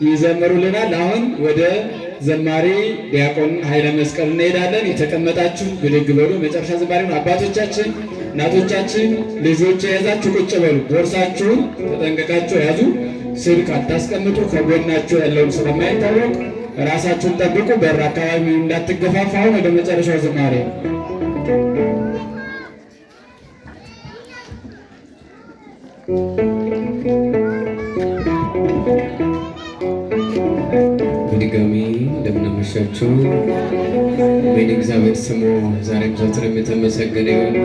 ይዘምሩልናል። አሁን ወደ ዘማሪ ዲያቆን ኃይለ መስቀል እንሄዳለን። የተቀመጣችሁ ብድግ በሉ። መጨረሻ ዝማሬውን አባቶቻችን፣ እናቶቻችን ልጆች የያዛችሁ ቁጭ በሉ። ቦርሳችሁን ተጠንቀቃችሁ ያዙ። ስልክ አታስቀምጡ። ከጎናችሁ ያለውን ስለማይታወቅ ራሳችሁን ጠብቁ። በር አካባቢ እንዳትገፋፋ። አሁን ወደ መጨረሻው ዝማሬ በድጋሚ እንደምናመሻችሁ ወይን እግዚአብሔር ስሙ ዛሬም ዘወትርም የተመሰገነ ይሁን።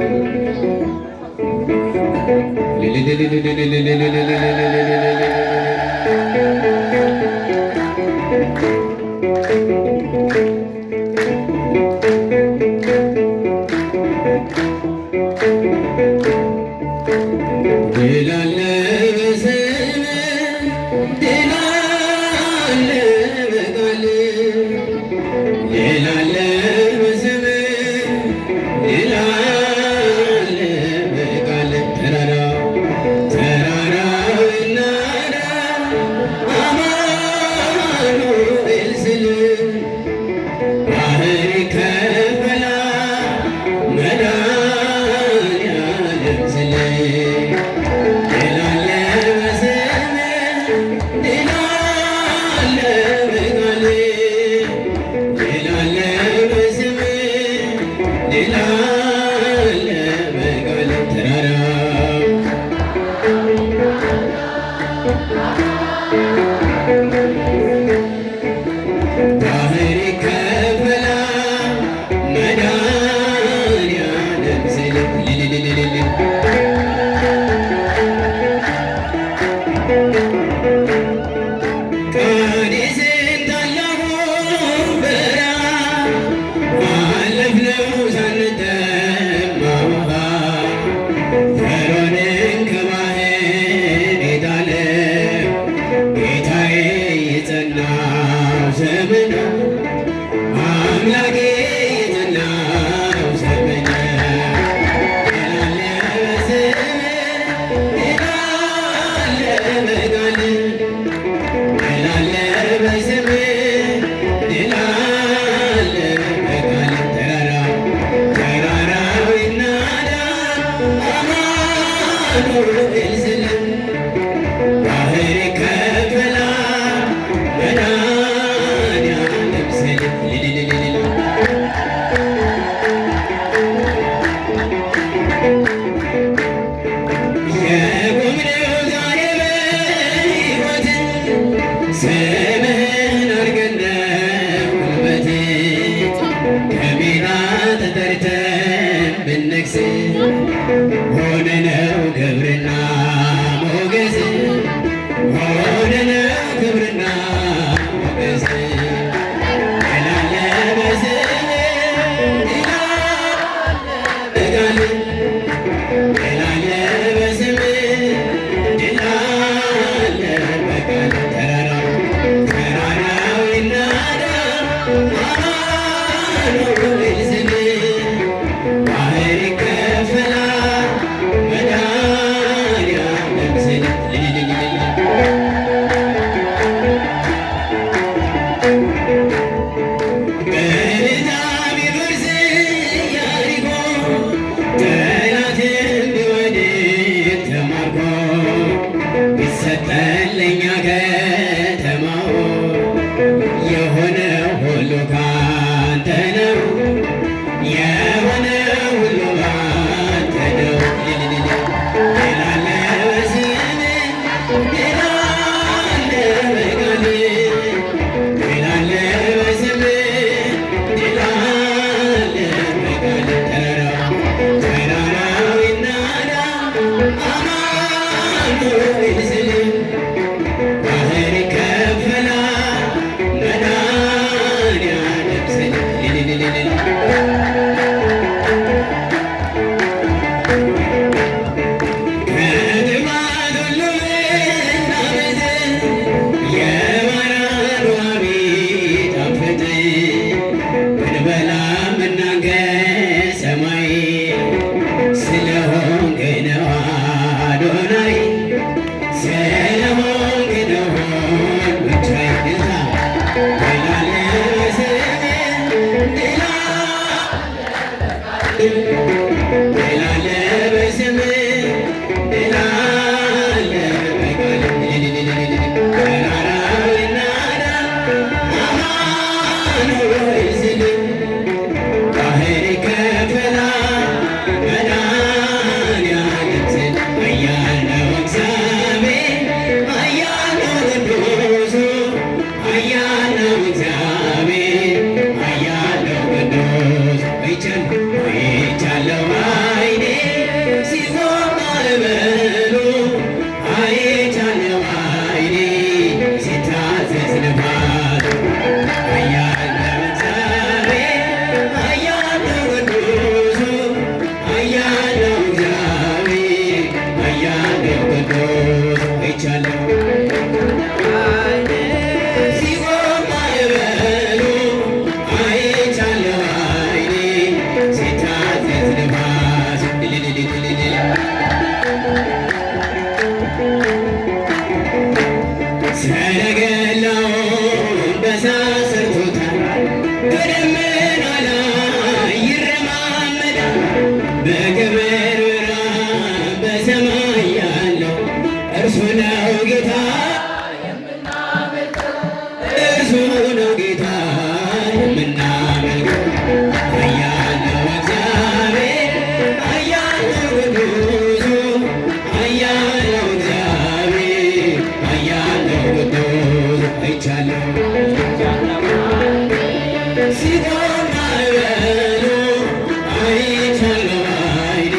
ሆነነው ገብርና ሰረገላውን በእሳት ሰርቶታል፣ በደመና ላይ ይረማመዳል። በክብር ብርሃን በሰማይ ያለው እርሱ ነው ጌታ የምናመልከው፣ እርሱ ነው ጌታ የምናመልከው። ኃያል ነው እግዚአብሔር፣ ኃያል ነው ቅዱሱ፣ ኃያል ነው እግዚአብሔር፣ ኃያል ነው ቅዱሱ። አይቻለሁ ሲሆን ማዕበሉ፣ አይቻለሁ ዓይኔ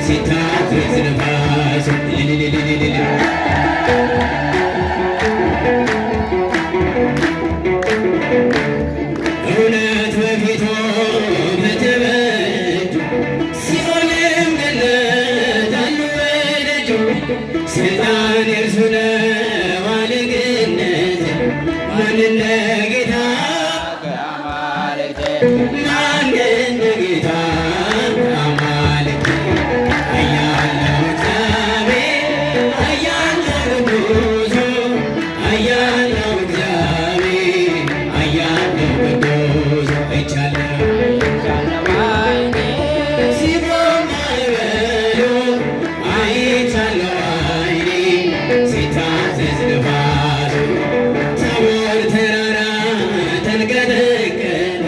ሲታዘዝ ነፋሱ። እውነት በፊቱ በተበጁ ሲኦልም ገነት አሉ በደጁ። ስልጣን የእርሱ ነው አለቅነት፣ ማን እንደ ጌታ ማን እንደ ጌታ አማልክት። ኃያል ነው እግዚአብሔር፣ ኃያል ነው ቅዱሱ፣ ኃያል ነው እግዚአብሔር፣ ኃያል ነው ቅዱሱ። አይቻለሁ ሲቆም ማዕበሉ፣ አይቻለሁ ዓይኔ ሲታዘዝ ነፋሱ። ታቦር ተራራ ተንቀጠቀጠ፣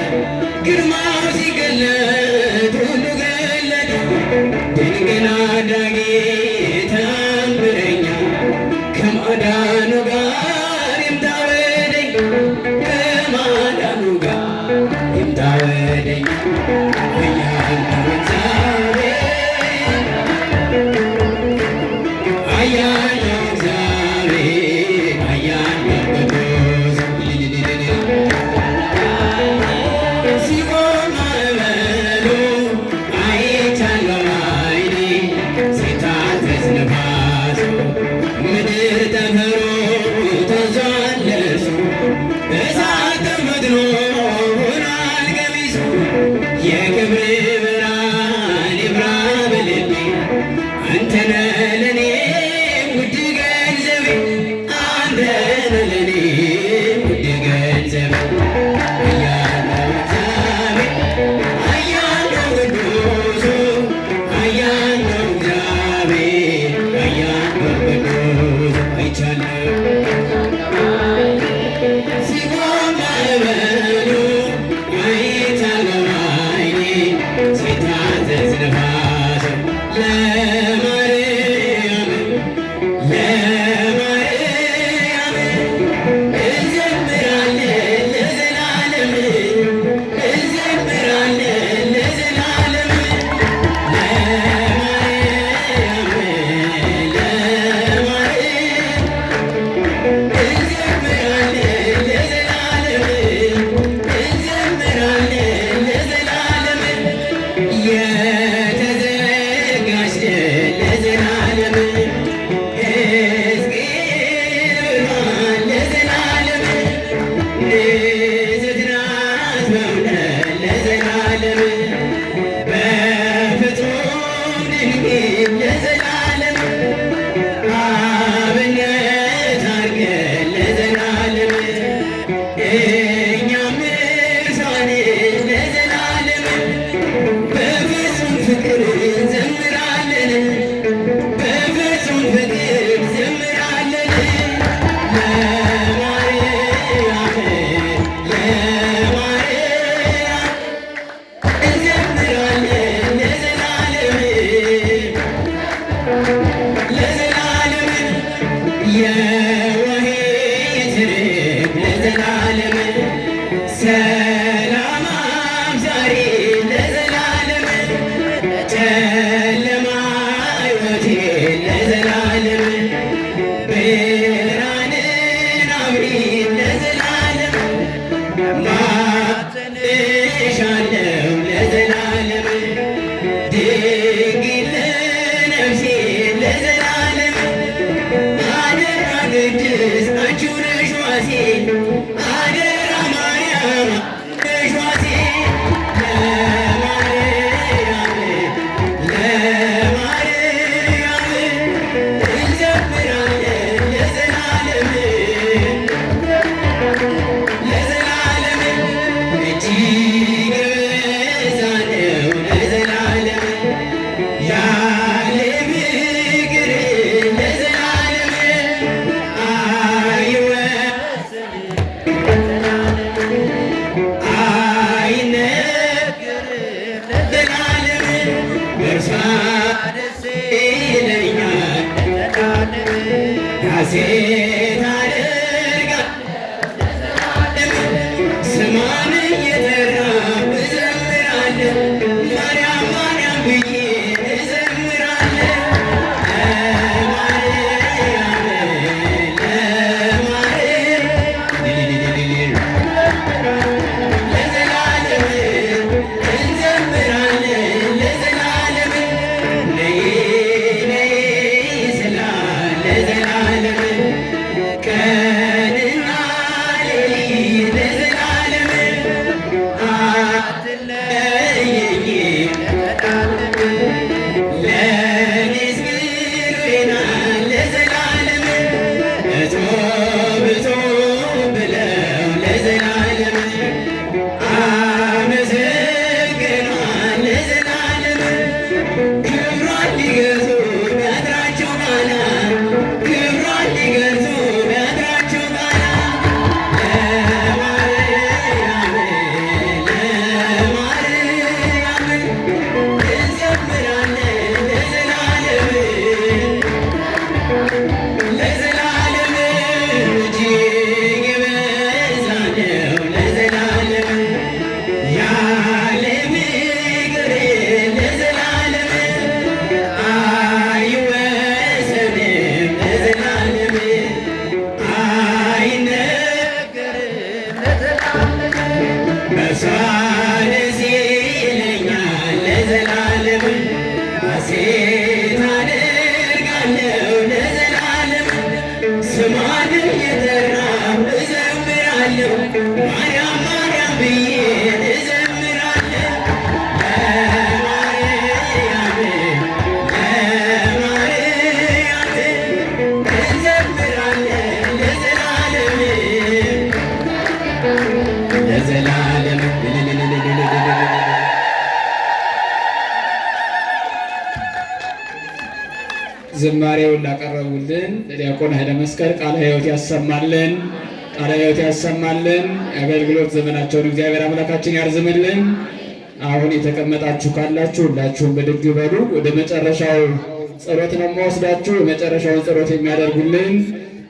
ግርማው ሲገለጥ ሁሉ ገለጠ። ድንቅን አድራጊ ተአምረኛ፣ ከማዳኑ ጋር ይምጣ ወደኛ፣ ከማዳኑ ጋር ይምጣ ወደኛ። ኃያል ነው እግዚአብሔር፣ ኃያል ነው እግዚአብሔር፣ ኃያል ነው ቅዱስ። ሲቆም ማዕበሉ፣ አይቻለሁ ዓይኔ ሲታዘዝ ነፋሱ። ምድር ጠፈሩ ተዟል ለእርሱ፣ እሳት ተፈትኖ ሆኗል ገሚሱ። የክብር ብርሃን ይብራ በልቤ፣ አንተ ነህ ለኔ ውድ ገንዘቤ፣ አንተ ነህ ለኔ ውድ ገንዘቤ። ኃያል ነው እግዚአብሔር፣ ኃያል ነው ቅዱሱ፣ ኃያል ነው እግዚአብሔር፣ ኃያል ነው ቅዱሱ። አይቻለሁ ሲቆም ማዕበሉ፣ አይቻለሁ ዓይኔ ሲታዘዝ ነፋሱ። ለማርያም ለማርያም እንዘምራለን ለዘላለም፣ እንዘምራለን ለዘላለም። ለማርያም ለማርያም እንዘምራለን ለዘላለም፣ እንዘምራለን ለዘላለም። የተዘጋች ለዘላለም ሕዝቅኤል ብሏል ለዘላለም። ንጽሕት ናት በእውነት ለዘላለም፣ በፍጹም ድንግል ለዘላለም። አብነት አድርገን ለዘላለም፣ እኛም እርሷን ለዘላለም። በፍጹም ፍቅር እንዘምራለን፣ በፍጹም ፍቅር እንዘምራለን። ለማርያም ለማርያም እንዘምራለን ለዘላለም፣ ለዘላለም። የወሄት ርግብ ለዘላለም፣ ሰላም አብሳሪ ለዘላለም። ጨለማ ሕይወቴ ለዘላለም፣ ብርሃንን አብሪ ለዘላለም። ማጸንሻለሁ ለዘላለም፣ ድንግል ነፍሴ ለዘላለም። አደራ ቅድስት አንቺ ነሽ ዋሴ፣ አደራ ማርያም ነሽ ዋሴ። ለማርያም ለማርያም እንዘምራለን ለዘላለም፣ ሐሴት አደርጋለሁ ስሟን እየጠራሁ እዘምራለሁ ማርያም ማርያም ብዬ እዘምራለሁ ዝማሬውን ላቀረቡልን ለዲያቆን ኃይለ መስቀል ቃለ ሕይወት ያሰማልን፣ ቃለ ሕይወት ያሰማልን። የአገልግሎት ዘመናቸውን እግዚአብሔር አምላካችን ያርዝምልን። አሁን የተቀመጣችሁ ካላችሁ ሁላችሁም ብድግ በሉ። ወደ መጨረሻው ጸሎት ነው የምወስዳችሁ። የመጨረሻውን ጸሎት የሚያደርጉልን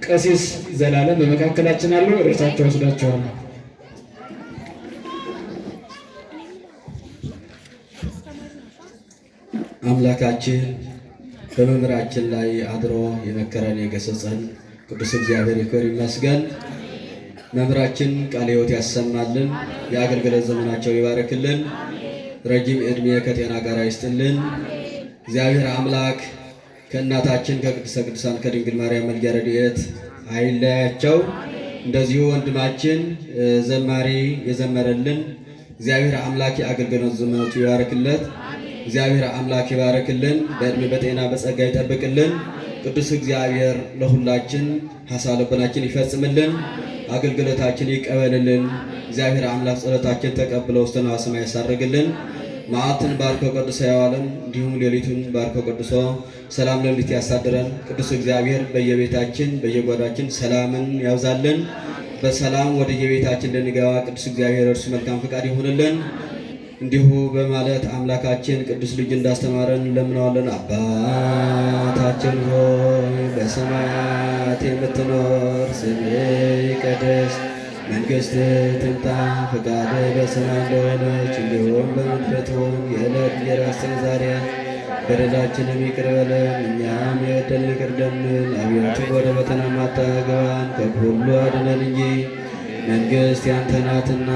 ቀሲስ ዘላለም በመካከላችን አሉ። እርሳቸው ወስዳቸዋለሁ። አምላካችን በመምህራችን ላይ አድሮ የመከረን የገሰጸን ቅዱስ እግዚአብሔር ይክበር ይመስገን። መምህራችን ቃለ ሕይወት ያሰማልን፣ የአገልግሎት ዘመናቸው ይባርክልን፣ ረጅም ዕድሜ ከጤና ጋር ይስጥልን። እግዚአብሔር አምላክ ከእናታችን ከቅድስተ ቅዱሳን ከድንግል ማርያም መልጊያ ረድኤት አይለያቸው። እንደዚሁ ወንድማችን ዘማሪ የዘመረልን እግዚአብሔር አምላክ የአገልግሎት ዘመናቱ ይባርክለት። እግዚአብሔር አምላክ ይባርክልን፣ በዕድሜ በጤና በጸጋ ይጠብቅልን። ቅዱስ እግዚአብሔር ለሁላችን ሐሳብ ልቦናችን ይፈጽምልን፣ አገልግሎታችን ይቀበልልን። እግዚአብሔር አምላክ ጸሎታችን ተቀብለው ውስተ ነዋየ ሰማይ ያሳርግልን። መዓልትን ባርኮ ቀድሶ ያዋለን፣ እንዲሁም ሌሊቱን ባርኮ ቀድሶ ሰላም ሌሊት ያሳድረን። ቅዱስ እግዚአብሔር በየቤታችን በየጓዳችን ሰላምን ያብዛልን። በሰላም ወደ የቤታችን እንድንገባ ቅዱስ እግዚአብሔር እርሱ መልካም ፈቃድ ይሁንልን። እንዲሁ በማለት አምላካችን ቅዱስ ልጅ እንዳስተማረን እንለምነዋለን። አባታችን ሆይ በሰማያት የምትኖር፣ ስምህ ይቀደስ፣ መንግሥትህ ትምጣ፣ ፈቃድህ በሰማይ እንደሆነች እንዲሁም በምድር ትሁን። የዕለት እንጀራችንን ዛሬ በደላችንን ይቅር በለን እኛም የበደሉንን ይቅር እንደምንል። አቤቱ ወደ ፈተና አታግባን ከክፉ ሁሉ አድነን እንጂ መንግሥት ያንተ ናትና፣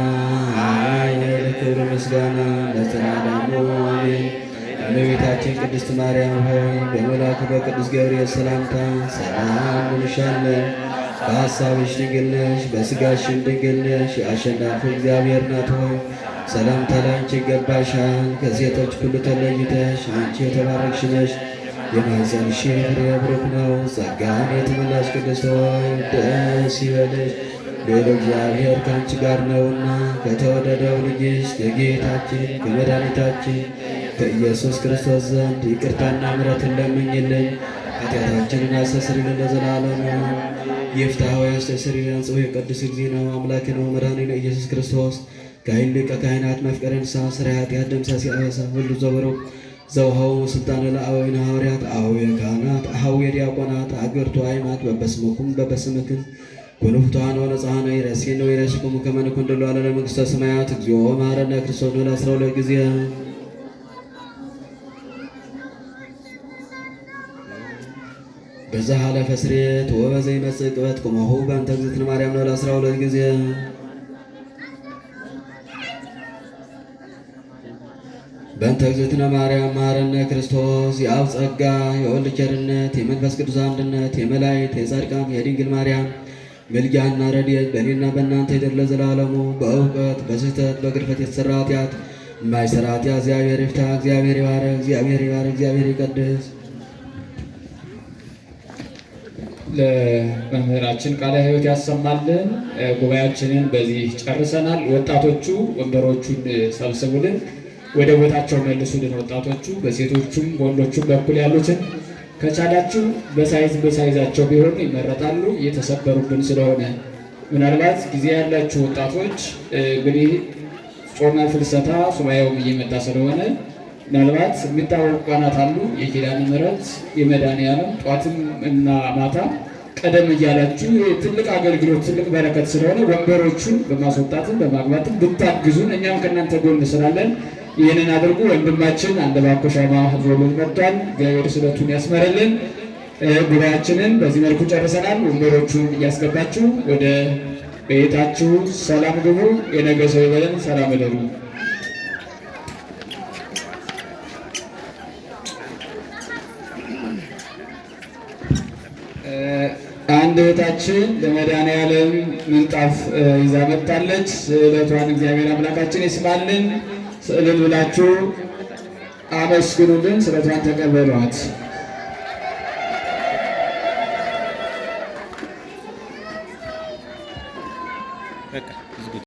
ኃይል፣ ክብር፣ ምስጋና ለዘላለሙ አሜን። እመቤታችን ቅድስት ማርያም ሆይ በመልአኩ በቅዱስ ገብርኤል ሰላምታ ሰላም እንልሻለን። በሐሳብሽ ድንግል ነሽ፣ በሥጋሽም ድንግል ነሽ። የአሸናፊ እግዚአብሔር እናት ሆይ ሰላምታ ላንቺ ይገባሻል። ከሴቶች ሁሉ ተለይተሽ አንቺ የተባረክሽ ነሽ። የማኅፀንሽ ፍሬ ብሩክ ነው። ጸጋን የተመላሽ ቅድስት ሆይ ደስ ይበልሽ፣ ልዑል እግዚአብሔር ከአንቺ ጋር ነውና ከተወደደው ልጅሽ ከጌታችን ከመድኃኒታችን ከኢየሱስ ክርስቶስ ዘንድ ይቅርታና ምሕረትን ለምኝልን ኃጢአታችንን ያስተሰርይልን ለዘላለሙ። ይፍታሕ ወያስተሰርይ ጽዮን ቅዱስ እግዚእነ አምላክነ ወመድኃኒነ ኢየሱስ ክርስቶስ ካህን ሊቀ ካህናት መፍቀሬ ንስሐ ሥራይ ኃጢአት ደምሳሴ አበሳ ሁሉ ዘበረው ዘውሃው ስልጣነ ለአበዊነ ሐዋርያት አበዊነ ካህናት አኀዊነ ዲያቆናት አግብርቱ አይማት በበስመኩም በበስምክን ኩኑ ፍቱሐነ ወነጻሐነ ይረሴነ ወይረሲክሙ ከመ ንኩን ድሉዋነ ለመንግሥተ ሰማያት እግዚኦ መሐረነ ክርስቶስ ለ12 ጊዜ በዛ ሀለፈ ስርየት ወበዘ ይመጽእ ቅበት ቁመሁ በእንተ እግዝእትነ ማርያም ለ12 ጊዜ በእንተ እግዝእትነ ማርያም መሐረነ ክርስቶስ የአብ ጸጋ የወልድ ቸርነት የመንፈስ ቅዱስ አንድነት የመላእክት የጻድቃን የድንግል ማርያም ምልጃና ረድኤት በእኔና በእናንተ ይደር ለዘላለሙ። በእውቀት በስህተት በግድፈት የተሰራ ኃጢአት የማይሰራ ኃጢአት እግዚአብሔር ይፍታ። እግዚአብሔር ይባረክ፣ እግዚአብሔር ይባረክ፣ እግዚአብሔር ይቀድስ። ለመምህራችን ቃለ ሕይወት ያሰማልን። ጉባኤያችንን በዚህ ጨርሰናል። ወጣቶቹ ወንበሮቹን ሰብስቡልን፣ ወደ ቦታቸው መልሱልን። ወጣቶቹ በሴቶቹም በወንዶቹም በኩል ያሉትን ከቻላችሁ በሳይዛቸው ቢሆኑ ይመረጣሉ። እየተሰበሩብን ስለሆነ ምናልባት ጊዜ ያላችሁ ወጣቶች እንግዲህ ጾመ ፍልሰታ ሱባኤውም እየመጣ ስለሆነ ምናልባት የሚታወቁ ቀናት አሉ። የኪዳነ ምሕረት የመድኃኔዓለም ጧትም እና ማታ ቀደም እያላችሁ ትልቅ አገልግሎት ትልቅ በረከት ስለሆነ ወንበሮቹን በማስወጣትም በማግባትም ብታግዙን እኛም ከእናንተ ጎን ስላለን ይህንን አድርጉ። ወንድማችን አንደባኮ ሻማ ዞሎን መጥቷል። እግዚአብሔር ስለቱን ያስመረልን። ጉባኤያችንን በዚህ መልኩ ጨርሰናል። ወንበሮቹን እያስገባችሁ ወደ ቤታችሁ ሰላም ግቡ። የነገ ሰው ይበለን። ሰላም እደሩ። አንድ እህታችን ለመድኃኔዓለም ምንጣፍ ይዛ መጥታለች። ስዕለቷን እግዚአብሔር አምላካችን ይስማልን። ስዕልን ብላችሁ አመስግኑልን። ስዕለቷን ተቀበሏት። በቃ